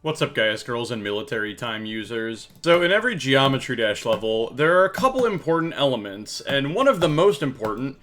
What's up guys, girls, and military time users? So in every Geometry Dash level, there are a couple important elements, and one of the most important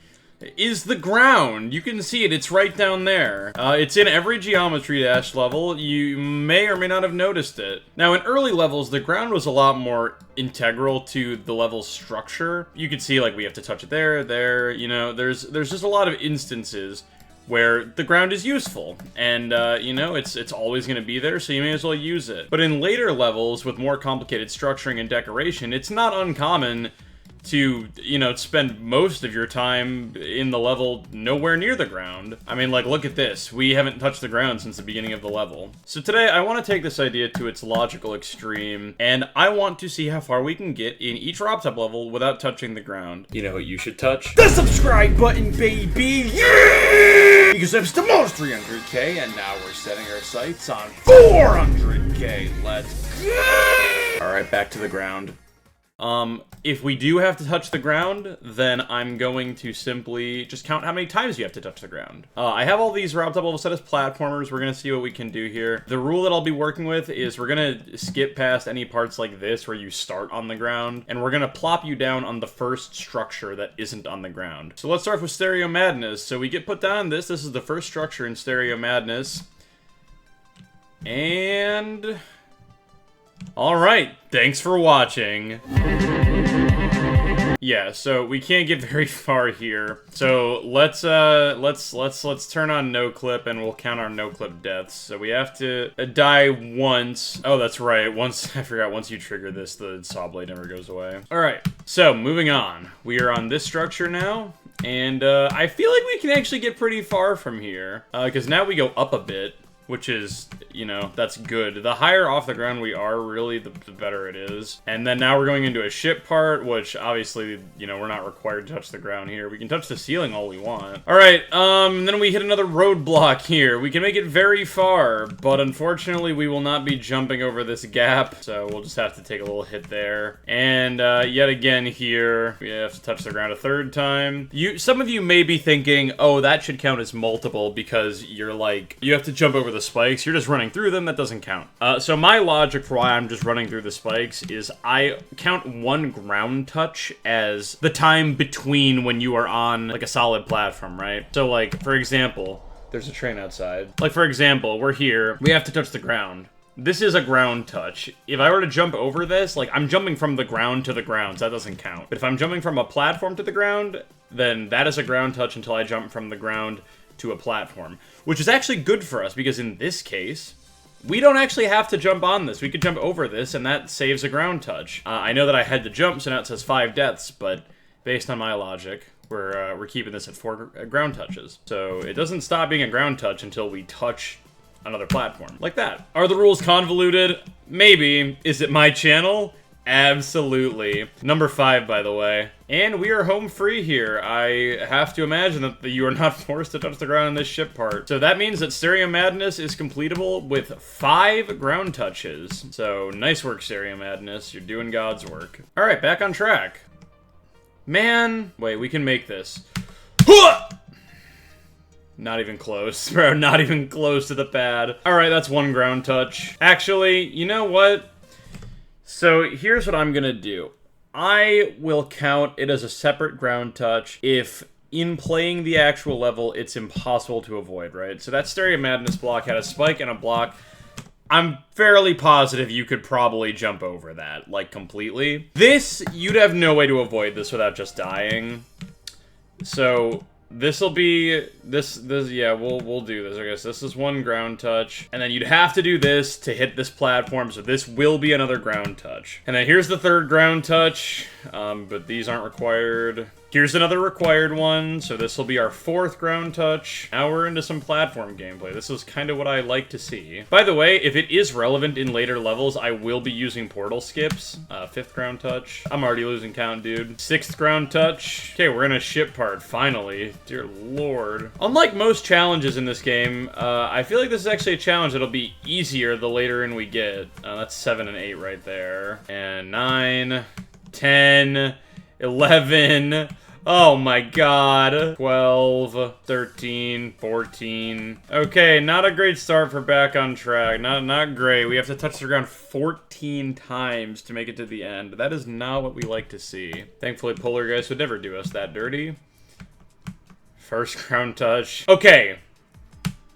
is the ground. You can see it, it's right down there. It's in every Geometry Dash level. You may or may not have noticed it. Now in early levels, the ground was a lot more integral to the level's structure. You could see like we have to touch it there, you know, there's just a lot of instances where the ground is useful, and, you know, it's always going to be there, so you may as well use it. But in later levels, with more complicated structuring and decoration, it's not uncommon to, you know, spend most of your time in the level nowhere near the ground. I mean, like, look at this. We haven't touched the ground since the beginning of the level. So today, I want to take this idea to its logical extreme, and I want to see how far we can get in each RobTop level without touching the ground. You know what you should touch? The subscribe button, baby! Yeah! Because that's the most 300k, and now we're setting our sights on 400k. Let's go! Alright, back to the ground. If we do have to touch the ground, then I'm going to simply just count how many times you have to touch the ground. I have all these RobTop levels set as platformers. We're gonna see what we can do here. The rule that I'll be working with is we're gonna skip past any parts like this where you start on the ground, and we're gonna plop you down on the first structure that isn't on the ground. So let's start with Stereo Madness. So we get put down on this. This is the first structure in Stereo Madness. And alright, thanks for watching. Yeah, so we can't get very far here. So let's turn on no clip and we'll count our no clip deaths. So we have to die once. Oh, that's right. Once I forgot, once you trigger this, the saw blade never goes away. Alright, so moving on. We are on this structure now. And I feel like we can actually get pretty far from here. Because now we go up a bit, which is, you know, that's good. The higher off the ground we are, really, the better it is. And then now we're going into a ship part, which obviously, you know, we're not required to touch the ground here. We can touch the ceiling all we want. All right, then we hit another roadblock here. We can make it very far, but unfortunately we will not be jumping over this gap, so we'll just have to take a little hit there. And yet again here, we have to touch the ground a third time. Some of you may be thinking, oh, that should count as multiple because you're like, you have to jump over the spikes. You're just running through them. That doesn't count. So my logic for why I'm just running through the spikes is I count one ground touch as the time between when you are on like a solid platform, right? So like, for example, there's a train outside. Like, for example, we're here. We have to touch the ground. This is a ground touch. If I were to jump over this, like, I'm jumping from the ground to the ground, so that doesn't count. But if I'm jumping from a platform to the ground, then that is a ground touch until I jump from the ground to a platform, which is actually good for us because in this case, we don't actually have to jump on this. We could jump over this, and that saves a ground touch. I know that I had to jump, so now it says 5 deaths, but based on my logic, we're keeping this at 4 ground touches. So it doesn't stop being a ground touch until we touch another platform, like that. Are the rules convoluted? Maybe. Is it my channel? Absolutely. Number 5, by the way. And we are home free here. I have to imagine that you are not forced to touch the ground in this ship part. So that means that Stereo Madness is completable with 5 ground touches. So nice work, Stereo Madness. You're doing God's work. Alright, back on track. Man. Wait, we can make this. Not even close, bro. Not even close to the pad. Alright, that's 1 ground touch. Actually, you know what? So here's what I'm gonna do. I will count it as a separate ground touch if in playing the actual level it's impossible to avoid, right? So that Stereo Madness block had a spike and a block. I'm fairly positive you could probably jump over that, like, completely. This, you'd have no way to avoid this without just dying. So this'll be, yeah, we'll do this. I guess this is 1 ground touch. And then you'd have to do this to hit this platform, so this will be another ground touch. And then here's the 3rd ground touch, but these aren't required. Here's another required one, so this will be our 4th ground touch. Now we're into some platform gameplay. This is kind of what I like to see. By the way, if it is relevant in later levels, I will be using portal skips. 5th ground touch. I'm already losing count, dude. 6th ground touch. Okay, we're in a ship part, finally. Dear lord. Unlike most challenges in this game, I feel like this is actually a challenge that'll be easier the later in we get. That's 7 and 8 right there. And 9, 10, 11... Oh my god. 12, 13, 14. Okay, not a great start for back on track. Not great. We have to touch the ground 14 times to make it to the end. That is not what we like to see. Thankfully, Polar Guys would never do us that dirty. First ground touch. Okay.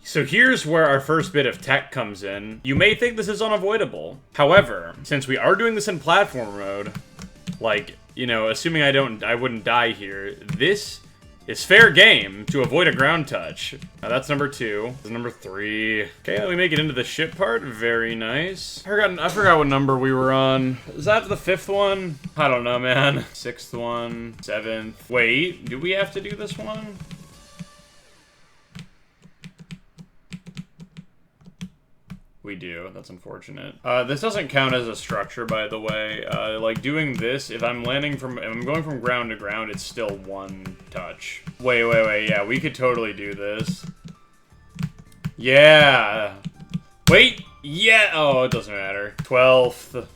So here's where our first bit of tech comes in. You may think this is unavoidable. However, since we are doing this in platform mode, like, you know, assuming I wouldn't die here, this is fair game to avoid a ground touch. Now that's number 2. This is number 3. Okay, let me make it into the ship part. Very nice. I forgot what number we were on. Is that the 5th one? I don't know, man. 6th one, 7th. Wait, do we have to do this one? We do. That's unfortunate. This doesn't count as a structure, by the way. Like, doing this, if I'm going from ground to ground, it's still 1 touch. Wait. Yeah, we could totally do this. Yeah. Wait. Yeah. Oh, it doesn't matter. 12th.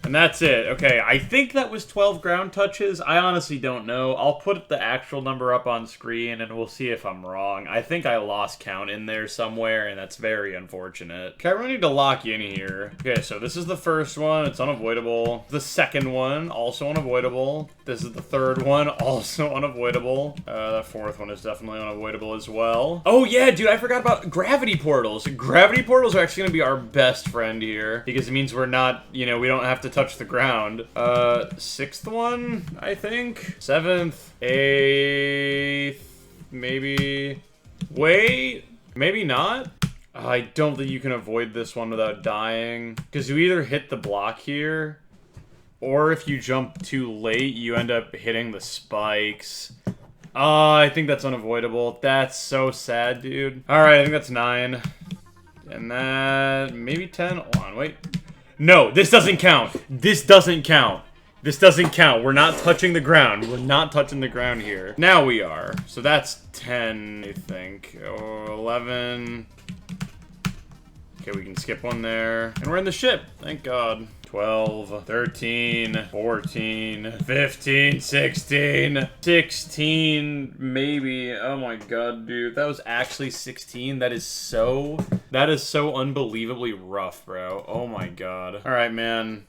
And that's it. Okay, I think that was 12 ground touches. I honestly don't know. I'll put the actual number up on screen and we'll see if I'm wrong. I think I lost count in there somewhere and that's very unfortunate. Okay, I really need to lock in here. Okay, so this is the first one. It's unavoidable. The second one, also unavoidable. This is the third one, also unavoidable. That fourth one is definitely unavoidable as well. Oh yeah, dude, I forgot about gravity portals. Gravity portals are actually gonna be our best friend here because it means we're not, you know, we don't have to touch the ground. 6th one, I think. 7th, 8th, maybe. Wait, maybe not. I don't think you can avoid this one without dying. Because you either hit the block here, or if you jump too late, you end up hitting the spikes. I think that's unavoidable. That's so sad, dude. Alright, I think that's 9. And that, maybe 10. Hold on, wait. No, this doesn't count. This doesn't count. This doesn't count. We're not touching the ground. We're not touching the ground here. Now we are. So that's 10, I think. Or 11. Okay, we can skip one there. And we're in the ship. Thank God. 12, 13, 14, 15, 16, 16, maybe. Oh my god, dude. That was actually 16. That is so unbelievably rough, bro. Oh my god. Alright, man.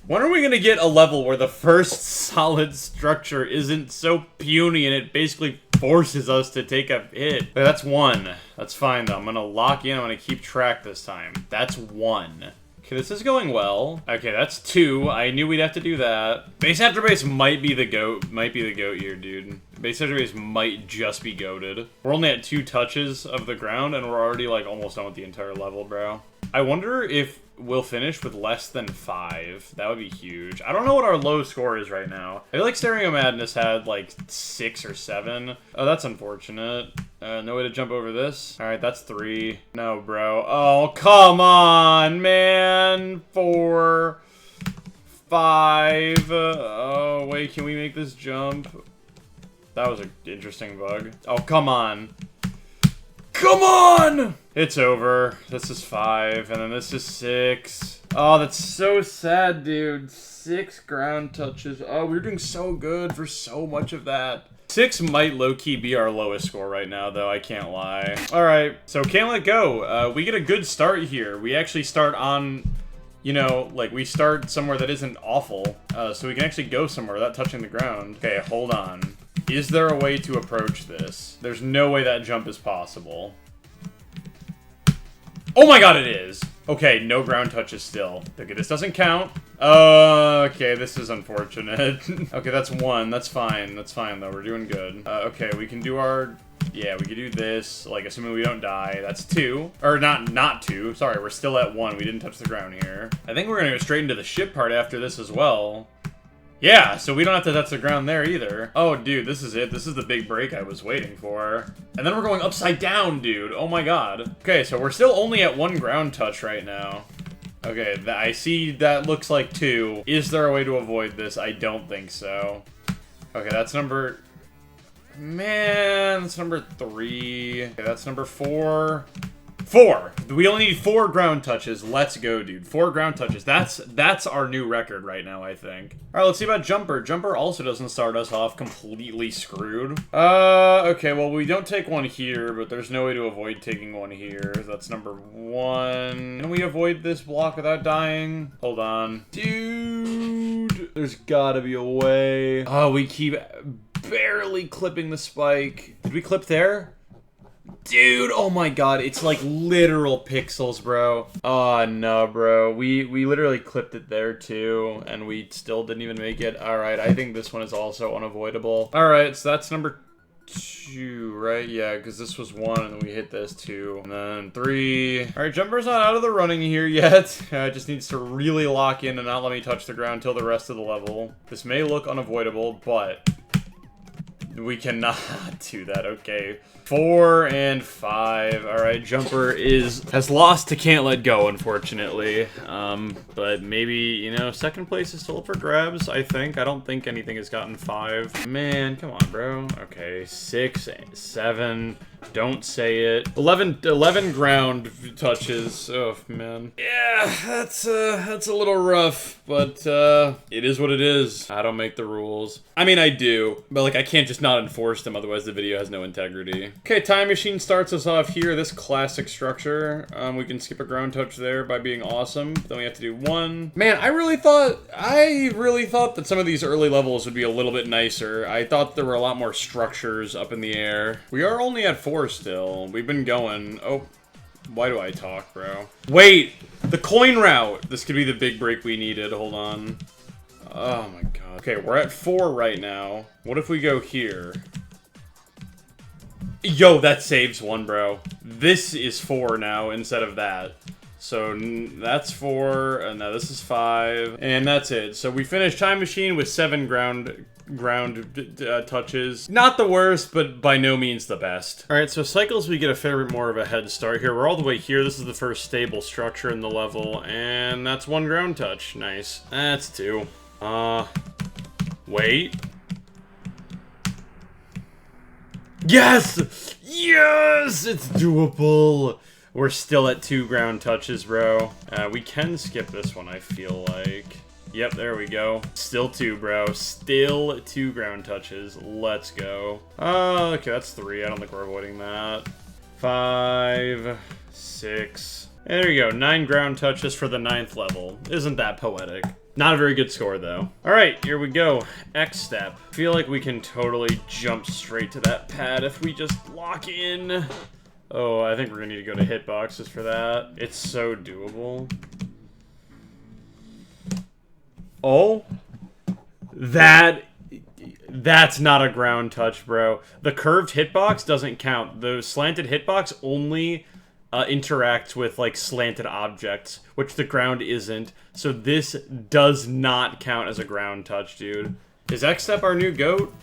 When are we gonna get a level where the first solid structure isn't so puny and it basically forces us to take a hit? But that's 1. That's fine, though. I'm gonna lock in. I'm gonna keep track this time. That's 1. Okay, this is going well. Okay, that's 2. I knew we'd have to do that. Base after base might be the goat. Might be the goat here, dude. Base after base might just be goated. We're only at 2 touches of the ground, and we're already, like, almost done with the entire level, bro. I wonder if we'll finish with less than 5. That would be huge. I don't know what our low score is right now. I feel like Stereo Madness had, like, 6 or 7. Oh, that's unfortunate. No way to jump over this. Alright, that's 3. No, bro. Oh, come on, man. 4. 5. Oh, wait, can we make this jump? That was an interesting bug. Oh, come on. Come on! It's over. This is 5, and then this is 6. Oh, that's so sad, dude. 6 ground touches. Oh, we were doing so good for so much of that. 6 might low-key be our lowest score right now, though. I can't lie. Alright, so Can't Let Go. We get a good start here. We actually start on, you know, like, we start somewhere that isn't awful. So we can actually go somewhere without touching the ground. Okay, hold on. Is there a way to approach this? There's no way that jump is possible. Oh my god, it is! Okay, no ground touches still. Okay, this doesn't count. Okay, this is unfortunate. Okay, that's 1. That's fine. That's fine, though. We're doing good. Okay, we can do our... Yeah, we can do this, like, assuming we don't die. That's 2. Or, not 2. Sorry, we're still at 1. We didn't touch the ground here. I think we're gonna go straight into the ship part after this as well. Yeah, so we don't have to touch the ground there either. Oh, dude, this is it. This is the big break I was waiting for. And then we're going upside down, dude. Oh my god. Okay, so we're still only at 1 ground touch right now. Okay, I see that looks like 2. Is there a way to avoid this? I don't think so. Okay, that's number... Man, that's number 3. Okay, that's number 4. 4. We only need 4 ground touches. Let's go, dude. 4 ground touches. That's our new record right now, I think. All right, let's see about Jumper. Jumper also doesn't start us off completely screwed. Okay, well, we don't take one here, but there's no way to avoid taking one here. That's number 1. Can we avoid this block without dying? Hold on. Dude, there's gotta be a way. Oh, we keep barely clipping the spike. Did we clip there? Dude, oh my god, it's like literal pixels, bro. Oh, no, bro. We literally clipped it there, too, and we still didn't even make it. Alright, I think this one is also unavoidable. Alright, so that's number 2, right? Yeah, because this was 1, and then we hit this 2, and then 3. Alright, Jumper's not out of the running here yet. It just needs to really lock in and not let me touch the ground till the rest of the level. This may look unavoidable, but we cannot do that. Okay. 4 and 5. Alright, Jumper has lost to Can't Let Go, unfortunately. But maybe, you know, second place is still up for grabs, I think. I don't think anything has gotten 5. Man, come on, bro. Okay, 6, 7. Don't say it. 11 ground touches. Oh, man. Yeah, that's a little rough, but it is what it is. I don't make the rules. I mean, I do, but like I can't just not enforce them, otherwise the video has no integrity. Okay, Time Machine starts us off here, this classic structure. We can skip a ground touch there by being awesome. Then we have to do 1. Man, I really thought that some of these early levels would be a little bit nicer. I thought there were a lot more structures up in the air. We are only at 4 still. We've been going. Oh, why do I talk, bro? Wait, the coin route. This could be the big break we needed. Hold on. Oh my god. Okay, we're at 4 right now. What if we go here? Yo, that saves 1, bro. This is 4 now instead of that. So that's 4, and now this is 5, and that's it. So we finished Time Machine with 7 ground touches. Not the worst, but by no means the best. All right, so cycles, we get a fair bit more of a head start here. We're all the way here. This is the first stable structure in the level, and that's 1 ground touch. Nice. That's 2. Wait. Yes! Yes! It's doable! We're still at 2 ground touches, bro. We can skip this one, I feel like. Yep, there we go. Still 2, bro. Still 2 ground touches. Let's go. Okay, that's 3. I don't think we're avoiding that. 5, 6. There you go. 9 ground touches for the 9th level. Isn't that poetic? Not a very good score, though. Alright, here we go. X step. I feel like we can totally jump straight to that pad if we just lock in. Oh, I think we're gonna need to go to hitboxes for that. It's so doable. Oh? That's not a ground touch, bro. The curved hitbox doesn't count. The slanted hitbox only interacts with, like, slanted objects, which the ground isn't. So this does not count as a ground touch, dude. Is X-Step our new GOAT?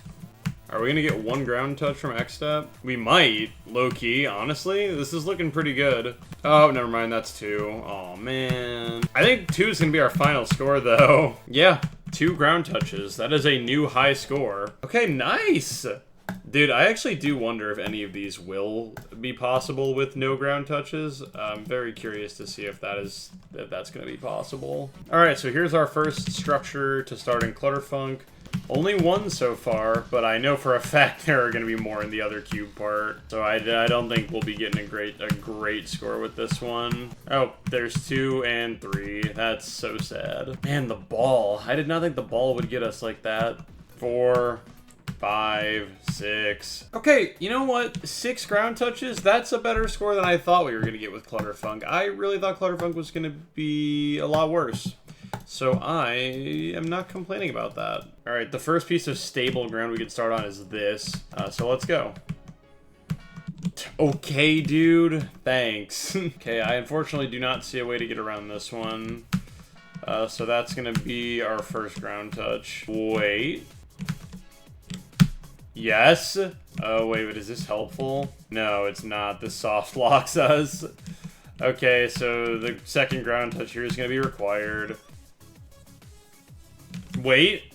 Are we gonna get 1 ground touch from X-Step? We might, low-key, honestly. This is looking pretty good. Oh, never mind, that's 2. Oh man. I think 2 is gonna be our final score, though. Yeah, 2 ground touches. That is a new high score. Okay, nice! Dude, I actually do wonder if any of these will be possible with no ground touches. I'm very curious to see if that's gonna be possible. Alright, so here's our first structure to start in Clutterfunk. Only 1 so far, but I know for a fact there are going to be more in the other cube part. So I don't think we'll be getting a great score with this one. Oh, there's 2 and 3. That's so sad. Man, the ball. I did not think the ball would get us like that. 4, 5, 6. Okay, you know what? 6 ground touches? That's a better score than I thought we were going to get with Clutterfunk. I really thought Clutterfunk was going to be a lot worse. So I am not complaining about that. Alright, the first piece of stable ground we could start on is this. So let's go. Okay, dude. Thanks. Okay, I unfortunately do not see a way to get around this one. So that's going to be our first ground touch. Wait. Yes. Oh, wait, but is this helpful? No, it's not. This soft locks us. Okay, so the second ground touch here is going to be required. Wait.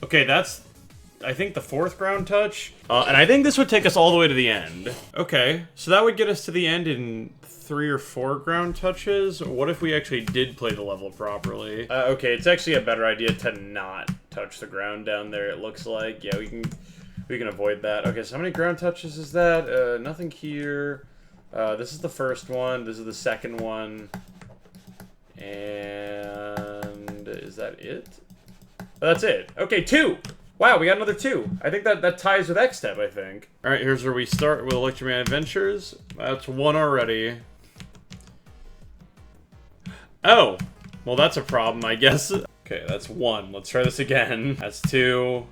Okay, that's... I think, the 4th ground touch. And I think this would take us all the way to the end. Okay, so that would get us to the end in 3 or 4 ground touches. What if we actually did play the level properly? Okay, it's actually a better idea to not touch the ground down there, it looks like. Yeah, we can avoid that. Okay, so how many ground touches is that? Nothing here. This is the first one. This is the second one. And is that it? Oh, that's it. Okay, 2. Wow, we got another 2. I think that ties with X-Step, I think. All right, here's where we start with Electroman Adventures. That's 1 already. Oh, well, that's a problem, I guess. Okay, that's 1. Let's try this again. That's 2.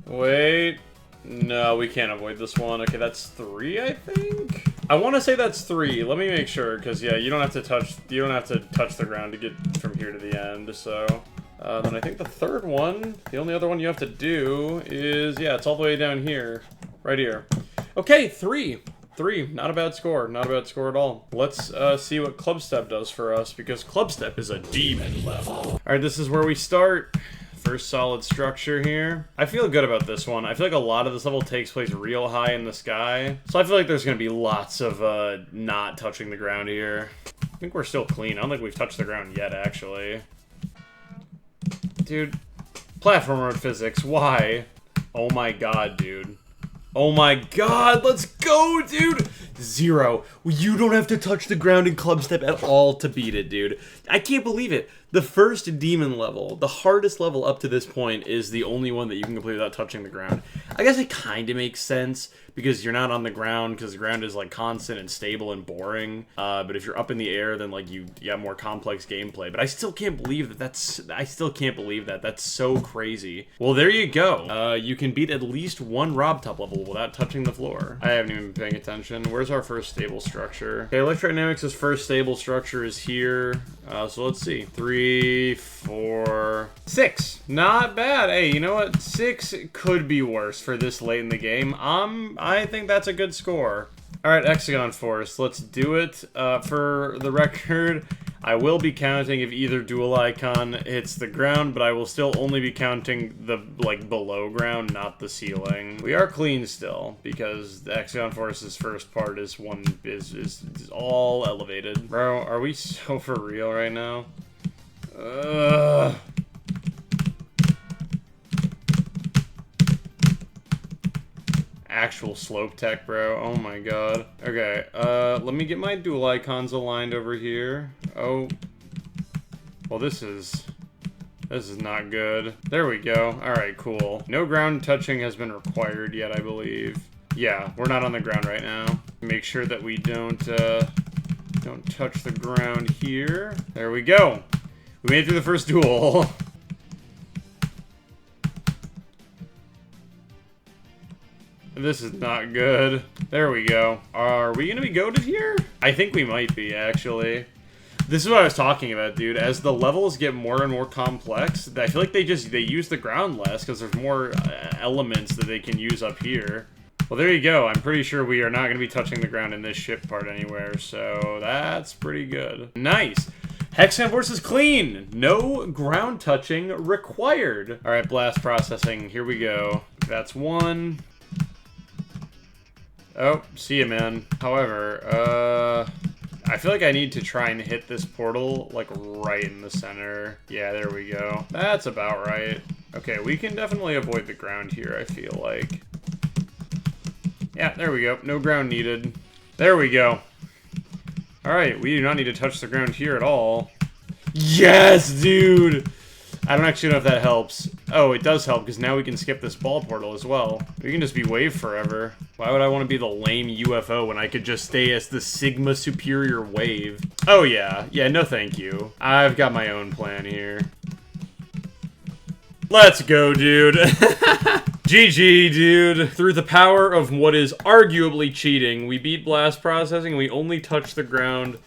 Wait. No, we can't avoid this one. Okay, that's 3, I think? I want to say that's 3. Let me make sure, because, yeah, you don't have to touch the ground to get from here to the end, so... then I think the 3rd one, the only other one you have to do is, yeah, it's all the way down here. Right here. Okay, 3. 3. Not a bad score. Not a bad score at all. Let's see what Club Step does for us, because Club Step is a demon level. Alright, this is where we start. First solid structure here. I feel good about this one. I feel like a lot of this level takes place real high in the sky. So I feel like there's going to be lots of not touching the ground here. I think we're still clean. I don't think we've touched the ground yet, actually. Dude, platformer physics, why? Oh my god, dude. Oh my god, let's go, dude! 0. You don't have to touch the ground in Club Step at all to beat it, dude. I can't believe it. The first demon level, the hardest level up to this point, is the only one that you can complete without touching the ground. I guess it kind of makes sense, because you're not on the ground, because the ground is, like, constant and stable and boring. But if you're up in the air, then, like, you have more complex gameplay. But I still can't believe I still can't believe that. That's so crazy. Well, there you go. You can beat at least 1 Rob Top level without touching the floor. I haven't even been paying attention. Where's our first stable structure? Okay, Electrodynamics' first stable structure is here. So let's see. 3, 4, 6. Not bad. Hey, you know what? 6 could be worse for this late in the game. I think that's a good score. Alright, Hexagon Force. Let's do it. For the record, I will be counting if either dual icon hits the ground, but I will still only be counting the, like, below ground, not the ceiling. We are clean still, because the Hexagon Force's first part is all elevated. Bro, are we so for real right now? Actual slope tech, bro. Oh my god. Okay, let me get my dual icons aligned over here. Oh. Well, this is not good. There we go. Alright, cool. No ground touching has been required yet, I believe. Yeah, we're not on the ground right now. Make sure that we don't touch the ground here. There we go. We made it through the first duel. This is not good. There we go. Are we gonna be goated here? I think we might be, actually. This is what I was talking about, dude. As the levels get more and more complex, I feel like they use the ground less because there's more elements that they can use up here. Well, there you go. I'm pretty sure we are not going to be touching the ground in this ship part anywhere, so that's pretty good. Nice. Hexagon Force is clean. No ground touching required. All right, blast processing. Here we go. That's 1. Oh, see ya, man. However, I feel like I need to try and hit this portal, like, right in the center. Yeah, there we go. That's about right. Okay, we can definitely avoid the ground here, I feel like. Yeah, there we go. No ground needed. There we go. Alright, we do not need to touch the ground here at all. Yes, dude! I don't actually know if that helps. Oh, it does help, because now we can skip this ball portal as well. We can just be wave forever. Why would I want to be the lame UFO when I could just stay as the Sigma Superior Wave? Oh, yeah. Yeah, no thank you. I've got my own plan here. Let's go, dude. GG, dude. Through the power of what is arguably cheating, we beat blast processing. We only touched the ground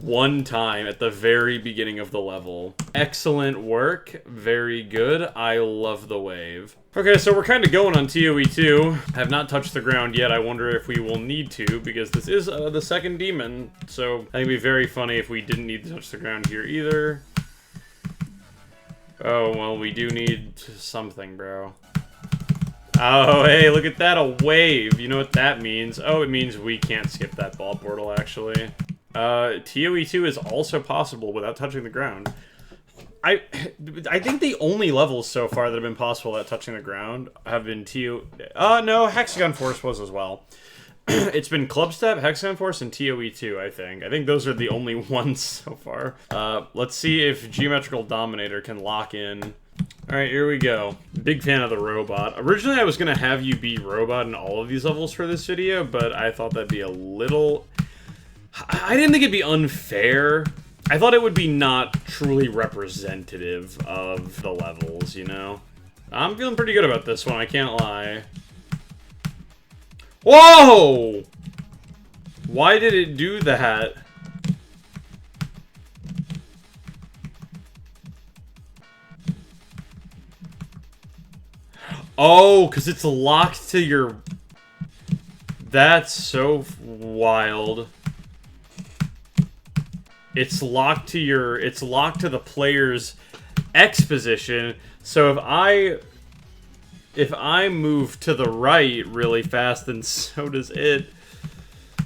1 time at the very beginning of the level. Excellent work. Very good. I love the wave. Okay, so we're kind of going on ToE 2. I have not touched the ground yet. I wonder if we will need to, because this is the second demon. So I think it'd be very funny if we didn't need to touch the ground here either. Oh, well, we do need something, bro. Oh, hey, look at that, a wave. You know what that means? Oh, it means we can't skip that ball portal, actually. ToE2 is also possible without touching the ground. I think the only levels so far that have been possible without touching the ground have been no, Hexagon Force was as well. It's been Club Step, Hexagon Force, and ToE2, I think. I think those are the only ones so far. Let's see if Geometrical Dominator can lock in. Alright, here we go. Big fan of the robot. Originally, I was going to have you be robot in all of these levels for this video, but I thought that'd be a little... I didn't think it'd be unfair. I thought it would be not truly representative of the levels, you know? I'm feeling pretty good about this one, I can't lie. Whoa! Why did it do that? Oh, because it's locked to your... That's so wild. It's locked to your... It's locked to the player's X position. So if I move to the right really fast, then so does it.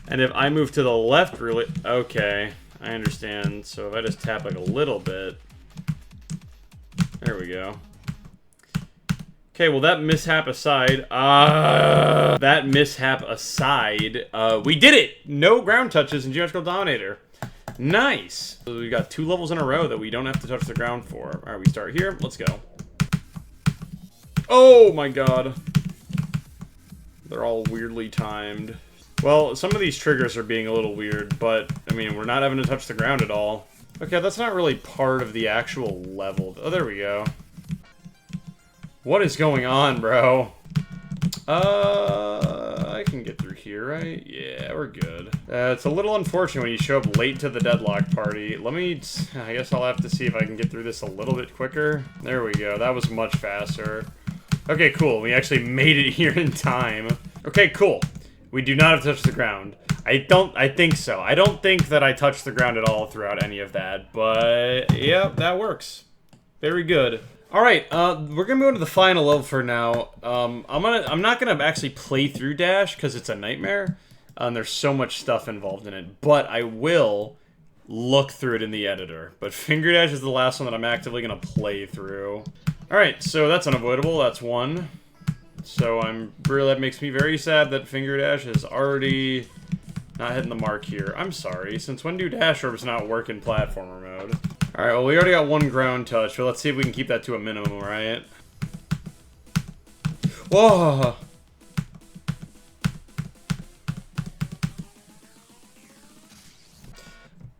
And if I move to the left really... Okay, I understand. So if I just tap like a little bit... There we go. Okay, well, that mishap aside, we did it! No ground touches in Geometrical Dominator. Nice! So we got 2 levels in a row that we don't have to touch the ground for. Alright, we start here. Let's go. Oh my god. They're all weirdly timed. Well, some of these triggers are being a little weird, but, I mean, we're not having to touch the ground at all. Okay, that's not really part of the actual level. Oh, there we go. What is going on, bro? I can get through here, right? Yeah, we're good. It's a little unfortunate when you show up late to the deadlock party. I guess I'll have to see if I can get through this a little bit quicker. There we go. That was much faster. Okay, cool. We actually made it here in time. Okay, cool. We do not have to touch the ground. I think so. I don't think that I touched the ground at all throughout any of that, but yeah, that works. Very good. Alright, we're gonna move to the final level for now. I'm not gonna actually play through Dash, because it's a nightmare, and there's so much stuff involved in it, but I will look through it in the editor. But Finger Dash is the last one that I'm actively gonna play through. Alright, so that's unavoidable, that's 1. So that makes me very sad that Finger Dash is already not hitting the mark here. I'm sorry, since when do Dash Orbs not work in platformer mode? Alright, well, we already got 1 ground touch, but let's see if we can keep that to a minimum, right? Whoa!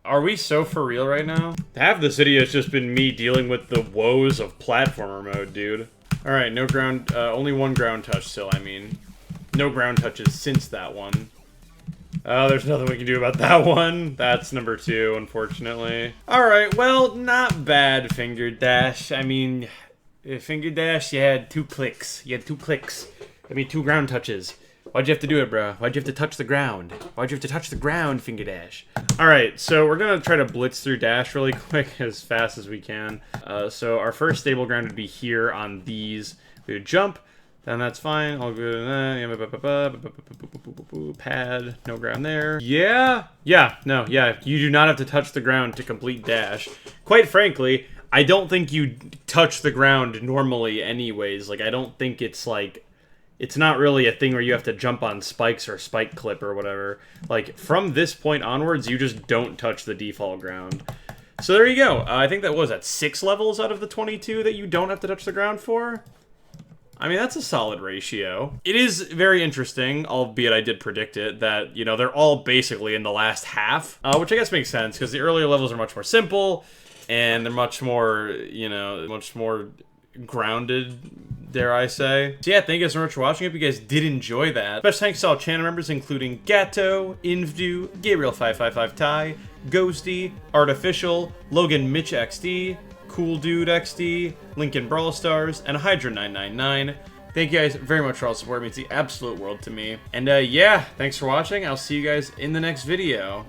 Are we so for real right now? Half this video has just been me dealing with the woes of platformer mode, dude. Alright, no ground, only 1 ground touch still, I mean. No ground touches since that one. Oh, there's nothing we can do about that one. That's number 2, unfortunately. Alright, well, not bad, Finger Dash. I mean, Finger Dash, you had 2 clicks. You had 2 clicks. I mean, 2 ground touches. Why'd you have to do it, bro? Why'd you have to touch the ground? Why'd you have to touch the ground, Finger Dash? Alright, so we're gonna try to blitz through Dash really quick, as fast as we can. So our first stable ground would be here on these. We would jump. Then that's fine. I'll go pad. No ground there. Yeah. Yeah. No. Yeah. You do not have to touch the ground to complete Dash. Quite frankly, I don't think you touch the ground normally anyways. Like, I don't think it's like... It's not really a thing where you have to jump on spikes or spike clip or whatever. Like, from this point onwards, you just don't touch the default ground. So there you go. I think that was at 6 levels out of the 22 that you don't have to touch the ground for. I mean, that's a solid ratio. It is very interesting, albeit I did predict it, that, you know, they're all basically in the last half, which I guess makes sense, because the earlier levels are much more simple, and they're much more, you know, much more grounded, dare I say. So yeah, thank you guys so much for watching. I hope you guys did enjoy that. Special thanks to all channel members, including Gatto, Invdu, Gabriel555Ty, Ghosty, Artificial, Logan Mitch XD, Cool Dude XD, Lincoln Brawl Stars, and Hydra999. Thank you guys very much for all the support. It means the absolute world to me. And yeah, thanks for watching. I'll see you guys in the next video.